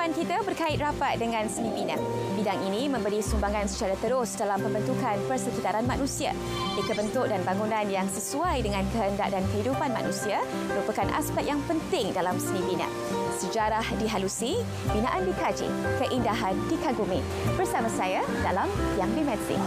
depan kita berkait rapat dengan seni bina. Bidang ini memberi sumbangan secara terus dalam pembentukan persekitaran manusia. Reka bentuk dan bangunan yang sesuai dengan kehendak dan kehidupan manusia merupakan aspek yang penting dalam seni bina. Sejarah dihalusi, binaan dikaji, keindahan dikagumi. Bersama saya dalam Yang Dimensi.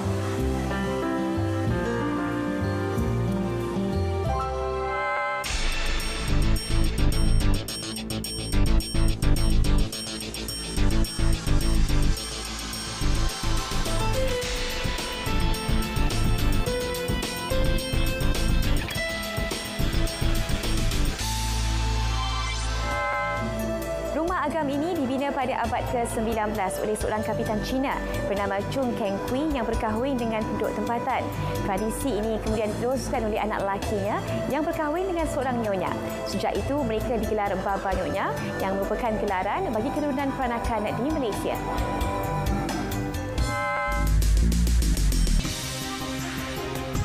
Rumah agam ini dibina pada abad ke-19 oleh seorang kapitan Cina bernama Chung Keng Kui yang berkahwin dengan penduduk tempatan. Tradisi ini kemudian diteruskan oleh anak lakinya yang berkahwin dengan seorang nyonya. Sejak itu mereka digelar Baba Nyonya yang merupakan gelaran bagi keturunan peranakan di Malaysia.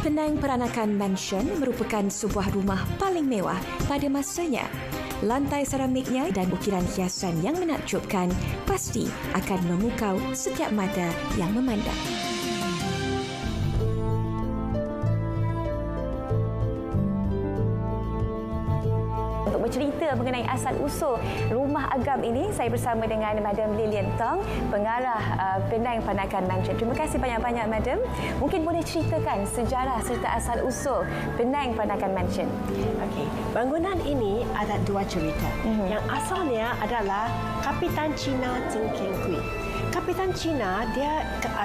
Penang Peranakan Mansion merupakan sebuah rumah paling mewah pada masanya. Lantai seramiknya dan ukiran hiasan yang menakjubkan pasti akan memukau setiap mata yang memandang. Untuk bercerita mengenai asal-usul rumah agam ini, saya bersama dengan Madam Lilian Tong, pengarah Penang Peranakan Mansion. Terima kasih banyak-banyak, Madam. Mungkin boleh ceritakan sejarah serta asal-usul Penang Peranakan Mansion. Okey, bangunan ini ada dua cerita. Yang asalnya adalah Kapitan Cina Chung Keng Kui. Kapitan Cina,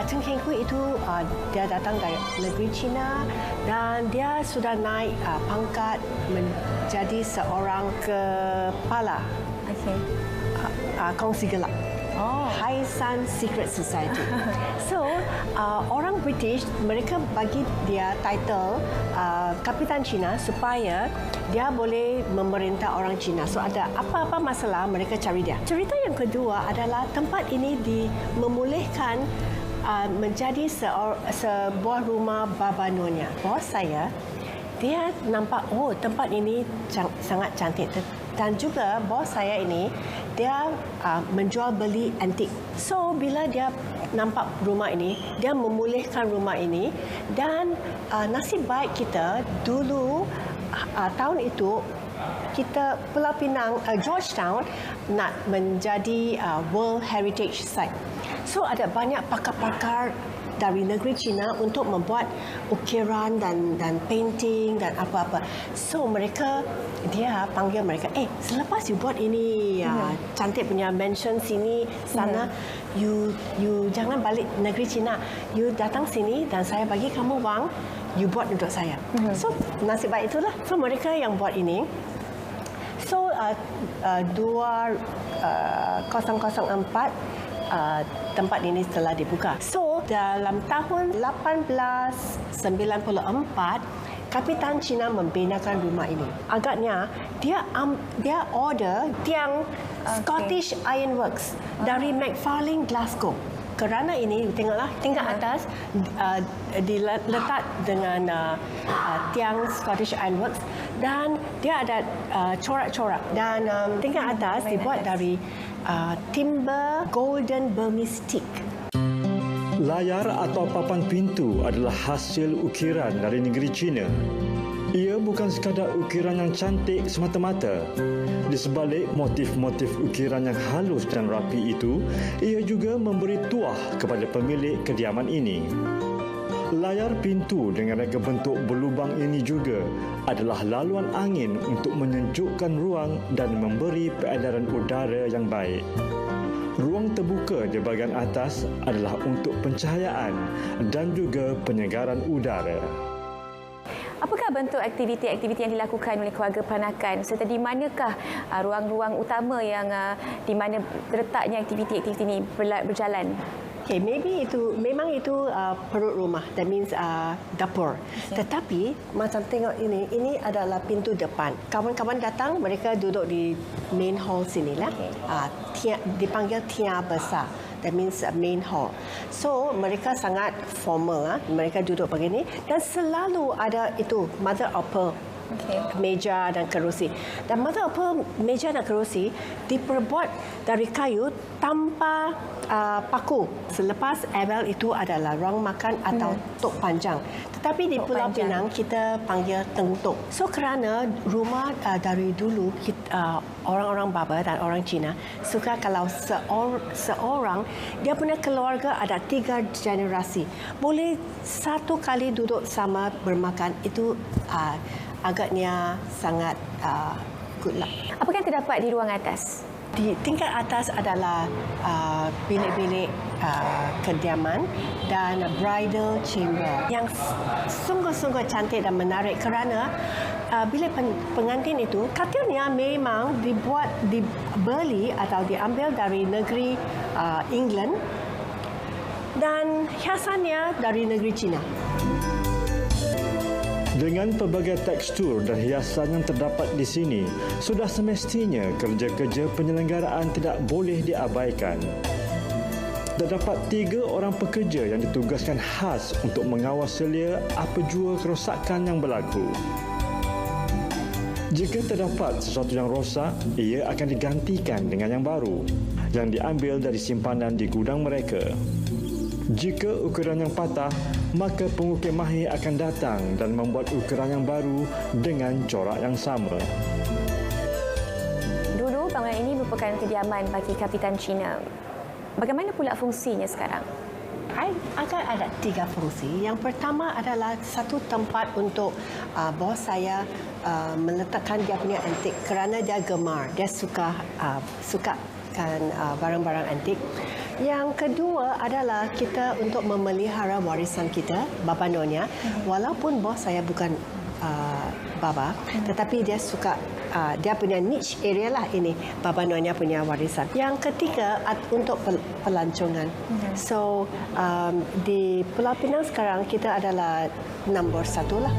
Chung Keng Kui itu dia datang dari negeri Cina dan dia sudah naik pangkat menjadi seorang kepala kongsi gelap. High Sun Secret Society. So, orang British, mereka bagi dia title Kapitan Cina supaya dia boleh memerintah orang Cina. So, ada apa-apa masalah, mereka cari dia. Cerita yang kedua adalah tempat ini memulihkan menjadi sebuah rumah Baba Nyonya. Bos saya, dia nampak, tempat ini sangat cantik. Dan juga bos saya ini, dia menjual beli antik. So, bila dia nampak rumah ini, dia memulihkan rumah ini. Dan nasib baik kita, dulu tahun itu, kita Pulau Pinang, Georgetown nak menjadi World Heritage Site. So, ada banyak pakar-pakar dari negeri Cina untuk membuat ukiran dan painting dan apa-apa. So dia panggil mereka, selepas you buat ini cantik punya mansion sini sana, you jangan balik negeri Cina, you datang sini dan saya bagi kamu wang, you buat untuk saya. So nasib baik itulah. So mereka yang buat ini. So 2004 tempat ini telah dibuka. So, dalam tahun 1894, Kapitan Cina membinakan rumah ini. Agaknya, dia order tiang Scottish Ironworks dari Macfarlane, Glasgow. Kerana ini, tengoklah, tingkat atas diletak dengan tiang Scottish Ironworks dan dia ada corak-corak. Dan tingkat atas dibuat dari timber golden Burmese teak. Layar atau papan pintu adalah hasil ukiran dari negeri China. Ia bukan sekadar ukiran yang cantik semata-mata. Di sebalik motif-motif ukiran yang halus dan rapi itu, ia juga memberi tuah kepada pemilik kediaman ini. Layar pintu dengan reka bentuk berlubang ini juga adalah laluan angin untuk menyejukkan ruang dan memberi peredaran udara yang baik. Ruang terbuka di bahagian atas adalah untuk pencahayaan dan juga penyegaran udara. Apakah bentuk aktiviti-aktiviti yang dilakukan oleh keluarga peranakan serta di manakah ruang-ruang utama yang di mana terletaknya aktiviti-aktiviti ini berjalan? Okay, memang itu perut rumah, that means dapur. Tetapi macam tengok ini adalah pintu depan. Kawan-kawan datang, mereka duduk di main hall sinilah. Dipanggil tiang besar. That means main hall. So mereka sangat formal, mereka duduk begini dan selalu ada itu mother of pearl meja dan kerusi. Dan mengapa meja dan kerusi diperbuat dari kayu tanpa paku. Selepas Abel itu adalah ruang makan atau tok panjang. Tetapi di Pulau Pinang kita panggil tengtok. So kerana rumah dari dulu orang-orang Baba dan orang Cina suka kalau seorang dia punya keluarga ada 3 generasi. Boleh satu kali duduk sama bermakan itu agaknya sangat good lah. Apa yang terdapat di ruang atas? Di tingkat atas adalah bilik-bilik kediaman dan bridal chamber yang sungguh-sungguh cantik dan menarik kerana bilik pengantin itu katilnya memang dibeli atau diambil dari negeri England dan hiasannya dari negeri China. Dengan pelbagai tekstur dan hiasan yang terdapat di sini, sudah semestinya kerja-kerja penyelenggaraan tidak boleh diabaikan. Terdapat 3 orang pekerja yang ditugaskan khas untuk mengawal selia apa jua kerosakan yang berlaku. Jika terdapat sesuatu yang rosak, ia akan digantikan dengan yang baru yang diambil dari simpanan di gudang mereka. Jika ukiran yang patah, maka pengukir mahir akan datang dan membuat ukiran yang baru dengan corak yang sama. Dulu bangunan ini merupakan kediaman bagi Kapitan Cina. Bagaimana pula fungsinya sekarang? Akan ada 3 fungsi. Yang pertama adalah satu tempat untuk bos saya meletakkan dia punya antik kerana dia gemar. Dia sukakan barang-barang antik. Yang kedua adalah kita untuk memelihara warisan kita, Baba Nyonya. Walaupun bos saya bukan Baba, tetapi dia suka, dia punya niche area lah ini, Baba Nyonya punya warisan. Yang ketiga untuk pelancongan. So, di Pulau Pinang sekarang kita adalah nombor 1 lah.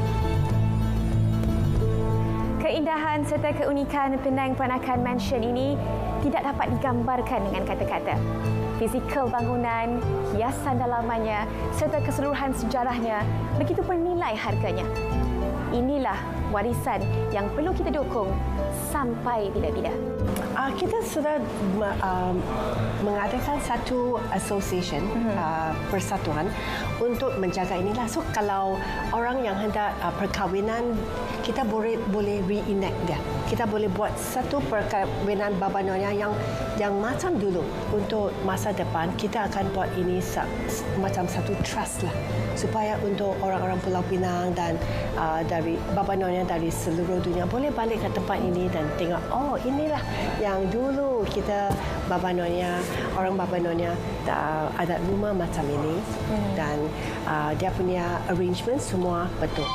Keindahan serta keunikan Penang Peranakan Mansion ini tidak dapat digambarkan dengan kata-kata. Fizikal bangunan, hiasan dalamannya serta keseluruhan sejarahnya begitu bernilai harganya. Inilah warisan yang perlu kita dukung sampai bila-bila. Kita sudah mengadakan satu association, persatuan untuk menjaga inilah. So kalau orang yang hendak perkahwinan, kita boleh reenact dia. Kita boleh buat satu perkahwinan Baba Nyonya yang macam dulu. Untuk masa depan kita akan buat ini macam satu trust lah, supaya untuk orang-orang Pulau Pinang dan dari Baba Nyonya dari seluruh dunia boleh balik ke tempat ini dan tengok, oh inilah yang dulu kita orang Baba Nyonya ada rumah macam ini dan dia punya arrangement semua betul.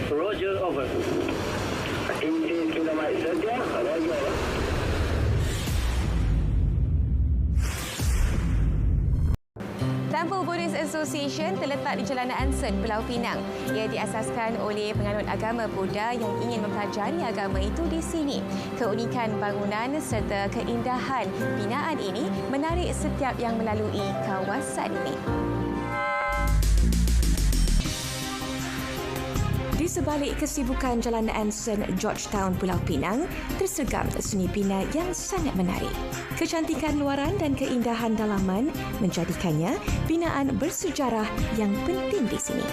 Roger, over. Ini kilometer saja, Roger. Temple Buddhist Association terletak di Jalan Anson, Pulau Pinang. Ia diasaskan oleh penganut agama Buddha yang ingin mempelajari agama itu di sini. Keunikan bangunan serta keindahan binaan ini menarik setiap yang melalui kawasan ini. Di sebalik kesibukan Jalan Anson, Georgetown, Pulau Pinang, tersegam seni bina yang sangat menarik. Kecantikan luaran dan keindahan dalaman menjadikannya binaan bersejarah yang penting di sini.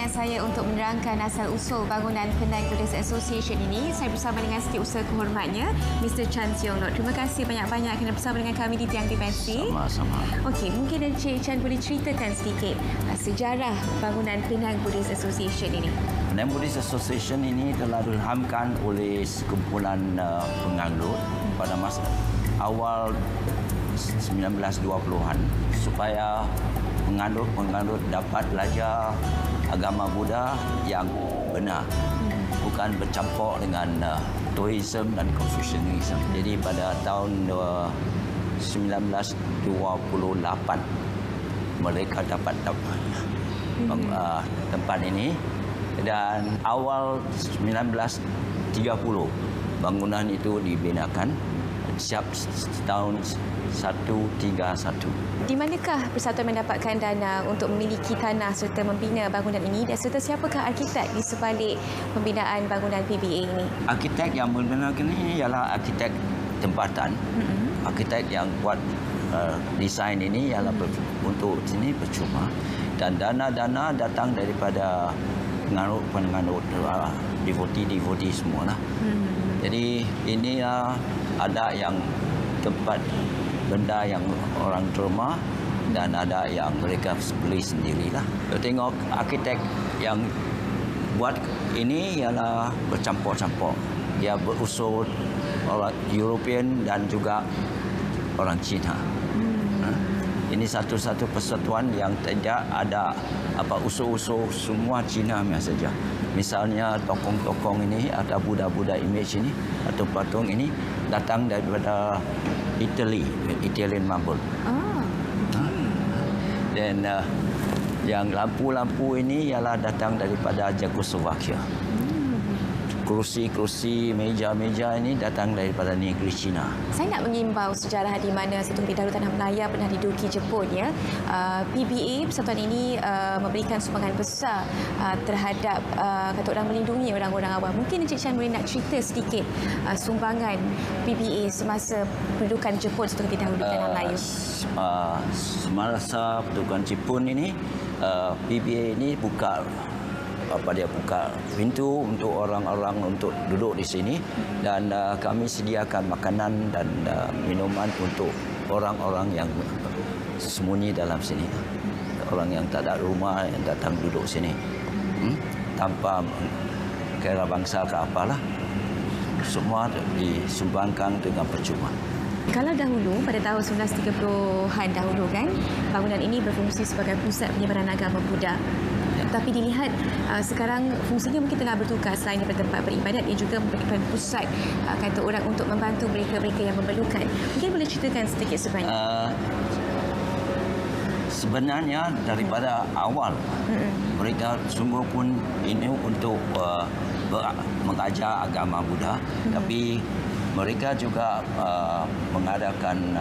Saya untuk menerangkan asal-usul bangunan Penang Buddhist Association ini, saya bersama dengan Setiausaha Kehormatnya, Mr. Chan Siong Lot. Terima kasih banyak-banyak kerana bersama dengan kami di Tiang Dimensi. Sama-sama. Okey, mungkin Encik Chan boleh ceritakan sedikit sejarah bangunan Penang Buddhist Association ini. Penang Buddhist Association ini telah diilhamkan oleh sekumpulan penganglut pada masa awal 1920-an supaya penganut dapat belajar agama Buddha yang benar, bukan bercampur dengan Taoism dan Confucianism. Jadi pada tahun 1928 mereka dapat tempat ini, dan awal 1930 bangunan itu dibinakan siap tahun 131. Di manakah Persatuan mendapatkan dana untuk memiliki tanah serta membina bangunan ini, dan serta siapakah arkitek di sebalik pembinaan bangunan PBA ini? Arkitek yang membinakan ini ialah arkitek tempatan. Arkitek yang buat desain ini ialah untuk sini percuma, dan dana-dana datang daripada penganut devotee semualah. Jadi ini ada yang tempat benda yang orang terima, dan ada yang mereka beli sendirilah. Kita tengok arkitek yang buat ini ialah bercampur-campur. Dia berunsur orang European dan juga orang Cina. Ini satu-satu persatuan yang tidak ada unsur-unsur semua Cina saja. Misalnya tokong-tokong ini atau Buddha image ini atau patung ini datang daripada Italian marble. Dan yang lampu-lampu ini ialah datang daripada Czechoslovakia. Kerusi-kerusi, meja-meja ini datang daripada negeri China. Saya nak mengimbau sejarah di mana satu lebih dahulu tanah Melaya pernah diduduki Jepun, ya. PBA, persatuan ini memberikan sumbangan besar terhadap kata orang melindungi orang-orang awam. Mungkin Encik Chan boleh nak cerita sedikit sumbangan PBA semasa pendudukan Jepun satu lebih dahulu di tanah Melayu. Semasa pendudukan Jepun ini, PBA ini buka pintu untuk orang-orang untuk duduk di sini, dan kami sediakan makanan dan minuman untuk orang-orang yang sembunyi dalam sini, orang yang tak ada rumah yang datang duduk sini tanpa kira bangsa ke apalah, semua disumbangkan dengan percuma. Kalau dahulu pada tahun 1930-an dahulu kan, bangunan ini berfungsi sebagai pusat penyebaran agama Buddha. Tapi dilihat sekarang fungsinya mungkin tengah bertukar. Selain daripada tempat beribadat, ia juga merupakan pusat kata orang untuk membantu mereka-mereka yang memerlukan. Mungkin boleh ceritakan sedikit sebanyak. Sebenarnya daripada awal mereka sungguh pun ini untuk mengajar agama Buddha, tapi mereka juga mengadakan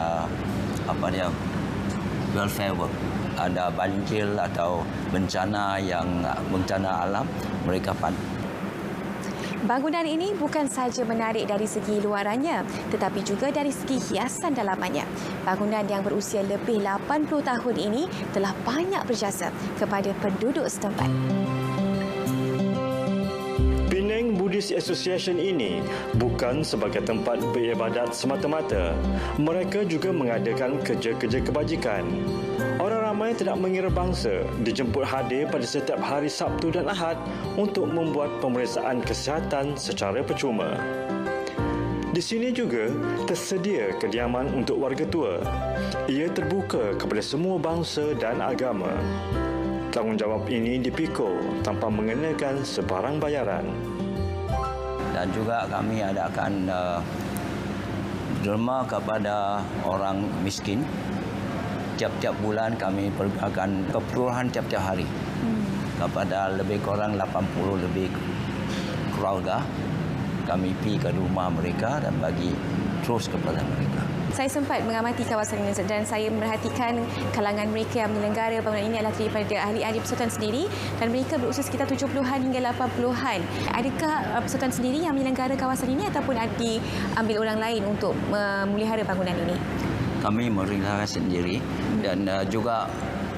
welfare work. Ada banjir atau bencana alam, mereka Bangunan ini bukan sahaja menarik dari segi luarannya, tetapi juga dari segi hiasan dalamannya. Bangunan yang berusia lebih 80 tahun ini telah banyak berjasa kepada penduduk setempat. Penang Buddhist Association ini bukan sebagai tempat beribadat semata-mata. Mereka juga mengadakan kerja-kerja kebajikan. Orang ramai tidak mengira bangsa dijemput hadir pada setiap hari Sabtu dan Ahad untuk membuat pemeriksaan kesihatan secara percuma. Di sini juga tersedia kediaman untuk warga tua. Ia terbuka kepada semua bangsa dan agama. Tanggungjawab ini dipikul tanpa mengenakan sebarang bayaran. Dan juga kami adakan derma kepada orang miskin. Tiap-tiap bulan kami pergikan keperluan tiap-tiap hari kepada lebih kurang 80 lebih keluarga. Kami pergi ke rumah mereka dan bagi terus kepada mereka. Saya sempat mengamati kawasan ini dan saya merhatikan kalangan mereka yang menyelenggara bangunan ini adalah daripada ahli-ahli persatuan sendiri, dan mereka berusia sekitar 70-an hingga 80-an. Adakah persatuan sendiri yang menyelenggara kawasan ini ataupun diambil orang lain untuk memelihara bangunan ini? Kami memelihara sendiri, dan juga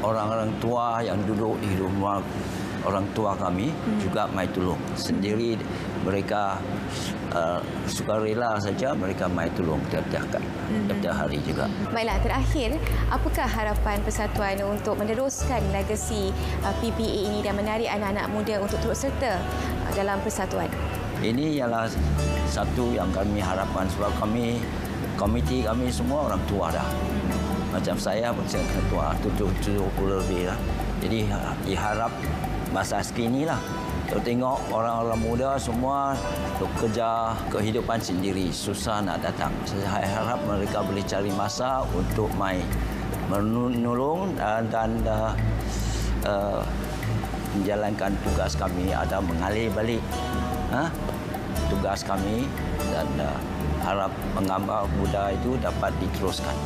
orang-orang tua yang duduk di rumah orang tua kami juga mai tolong sendiri. Mereka sukarela saja, mereka mai tolong tiap-tiap hari juga. Baiklah, terakhir, apakah harapan persatuan untuk meneruskan legasi PBA ini dan menarik anak-anak muda untuk turut serta dalam persatuan? Ini ialah satu yang kami harapkan, sebab komiti kami semua orang tua dah. Macam saya macam ketua 70 lebih lah. Jadi diharap masa kini lah. Kita tengok orang-orang muda semua bekerja kehidupan sendiri, susah nak datang. Saya harap mereka boleh cari masa untuk mai menolong dan menjalankan tugas kami, ada mengalir balik tugas kami dan harap menggambar budaya itu dapat diteruskan.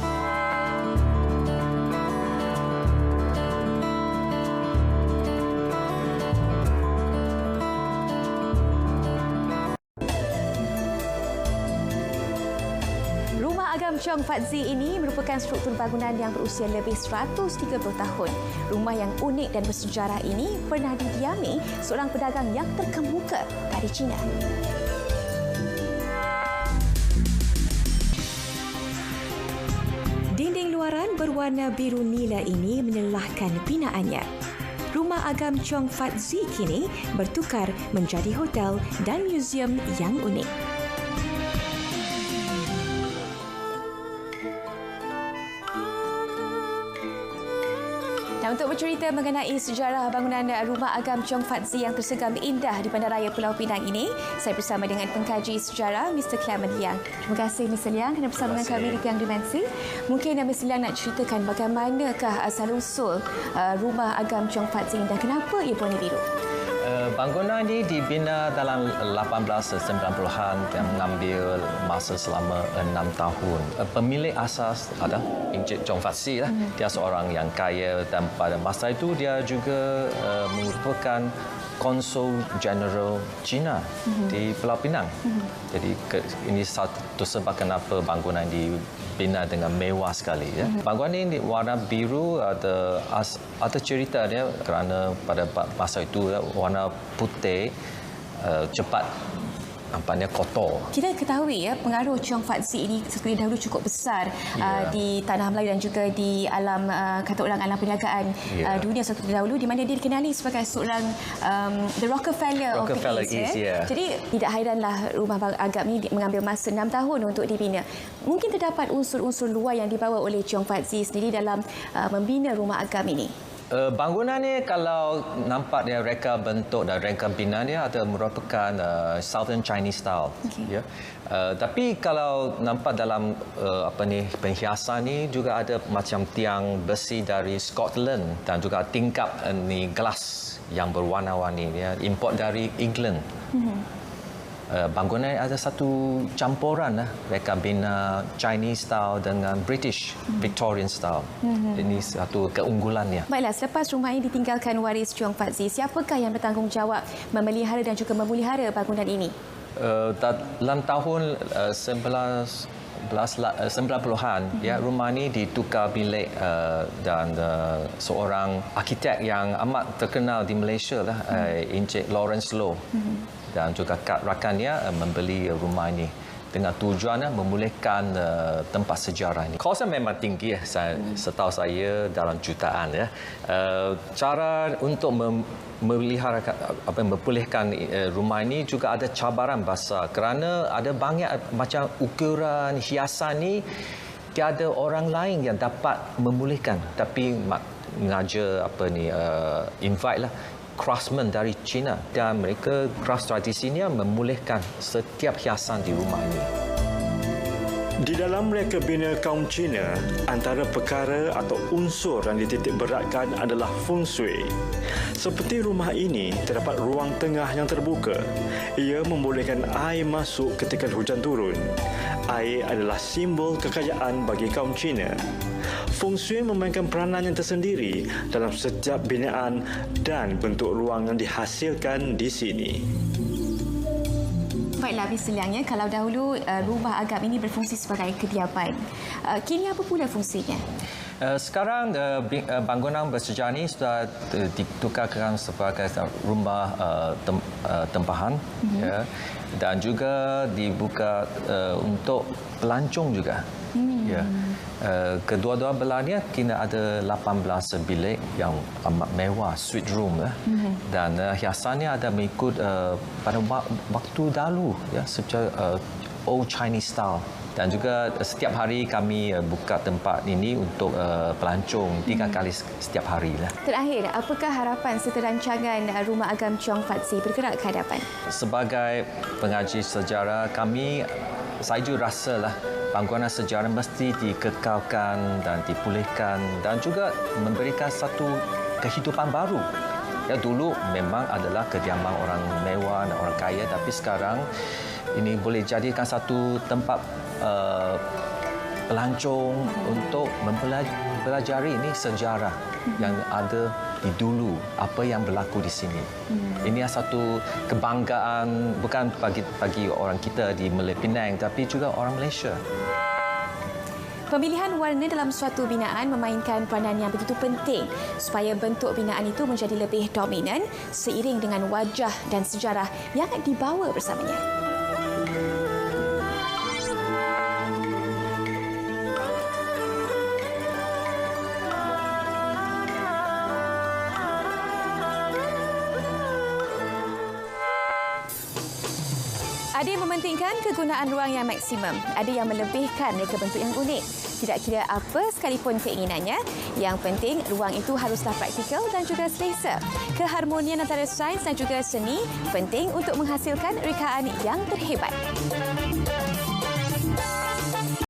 Rumah Agam Chong Fat Zi ini merupakan struktur bangunan yang berusia lebih 130 tahun. Rumah yang unik dan bersejarah ini pernah didiami seorang pedagang yang terkemuka dari China. Dinding luaran berwarna biru nila ini menyelahkan binaannya. Rumah Agam Chong Fat Zi kini bertukar menjadi hotel dan muzium yang unik. Dan untuk bercerita mengenai sejarah bangunan Rumah Agam Chong Fat Zi yang tersegam indah di Bandaraya Pulau Pinang ini, saya bersama dengan pengkaji sejarah Mr. Clement Liang. Terima kasih Mr. Liang kerana bersama dengan kami di Tiang Dimensi. Mungkin Mr. Liang nak ceritakan bagaimanakah asal-usul Rumah Agam Chong Fat Zi dan kenapa ia berwarna biru? Bangunan ini dibina dalam 1890-an yang mengambil masa selama 6 tahun. Pemilik asas adalah Encik Chong Fat Zi lah. Dia seorang yang kaya dan pada masa itu dia juga merupakan Konsul Jeneral China di Pulau Pinang. Jadi ini satu sebab kenapa bangunan dibina dengan mewah sekali. Ya. Bangunan ini warna biru ada cerita dia kerana pada masa itu warna putih cepat nampaknya kotor. Kita ketahui pengaruh Chong Fat Zi ini seperti dahulu cukup besar di tanah Melayu dan juga di alam kata orang alam perniagaan dunia seperti dahulu, di mana dia dikenali sebagai seorang the Rockefeller of the East. Jadi tidak hairanlah Rumah Agam ini mengambil masa 6 tahun untuk dibina. Mungkin terdapat unsur-unsur luar yang dibawa oleh Chong Fat Zi sendiri dalam membina Rumah Agam ini. Bangunan ni kalau nampak dia reka bentuk dan reka bina dia ada merupakan Southern Chinese style. Okay. Ya. Tapi kalau nampak dalam penghiasan ni juga ada macam tiang besi dari Scotland dan juga tingkap ni gelas yang berwarna-warni ya, import dari England. Bangunan ada satu campuran reka bina Chinese style dengan British Victorian style. Ini satu keunggulannya. Baiklah, selepas rumah ini ditinggalkan waris Chong Fat Zi, siapakah yang bertanggungjawab memelihara dan juga memelihara bangunan ini? Dalam tahun 90-an, ya, rumah ini ditukar bilik dan seorang arkitek yang amat terkenal di Malaysia lah, Encik Lawrence Low. Dan juga rakannya membeli rumah ini dengan tujuan memulihkan tempat sejarah ini. Kosnya memang tinggi, setahu saya dalam jutaan. Ya. Cara untuk memelihara, memulihkan rumah ini juga ada cabaran besar kerana ada banyak macam ukuran hiasan ini tiada orang lain yang dapat memulihkan, tapi mengajar invite lah craftsman dari China dan mereka craft tradisinya memulihkan setiap hiasan di rumah ini. Di dalam reka bina kaum Cina, antara perkara atau unsur yang dititik beratkan adalah feng shui. Seperti rumah ini, terdapat ruang tengah yang terbuka. Ia membolehkan air masuk ketika hujan turun. Air adalah simbol kekayaan bagi kaum Cina. Feng Shui memainkan peranan yang tersendiri dalam setiap binaan dan bentuk ruang yang dihasilkan di sini. Baiklah, Mr. Liang, kalau dahulu Rumah Agam ini berfungsi sebagai kediaman. Kini apa pula fungsinya? Sekarang bangunan bersejarah ini sudah ditukarkan sebagai rumah tempahan, ya, dan juga dibuka untuk pelancong juga. Ya. Kedua-dua belahnya kena ada 18 bilik yang amat mewah, suite room dan hiasannya ada mengikut pada waktu dahulu, ya, secara old Chinese style. Dan juga setiap hari kami buka tempat ini untuk pelancong 3 kali setiap hari lah. Terakhir, apakah harapan serta rancangan Rumah Agam Chong Fat Si bergerak ke hadapan? Sebagai pengaji sejarah, saya juga rasalah bangunan sejarah mesti dikekalkan dan dipulihkan dan juga memberikan satu kehidupan baru. Ya, dulu memang adalah kediaman orang mewah dan orang kaya, tapi sekarang ini boleh jadikan satu tempat pelancong untuk mempelajari ini sejarah yang ada di dulu, apa yang berlaku di sini. Ini satu kebanggaan bukan bagi orang kita di Malay Penang, tapi juga orang Malaysia. Pemilihan warna dalam suatu binaan memainkan peranan yang begitu penting supaya bentuk binaan itu menjadi lebih dominan seiring dengan wajah dan sejarah yang dibawa bersamanya. Ada yang mementingkan kegunaan ruang yang maksimum, ada yang melebihkan mereka bentuk yang unik. Tidak kira apa sekalipun keinginannya, yang penting ruang itu haruslah praktikal dan juga selesa. Keharmonian antara sains dan juga seni penting untuk menghasilkan rekaan yang terhebat.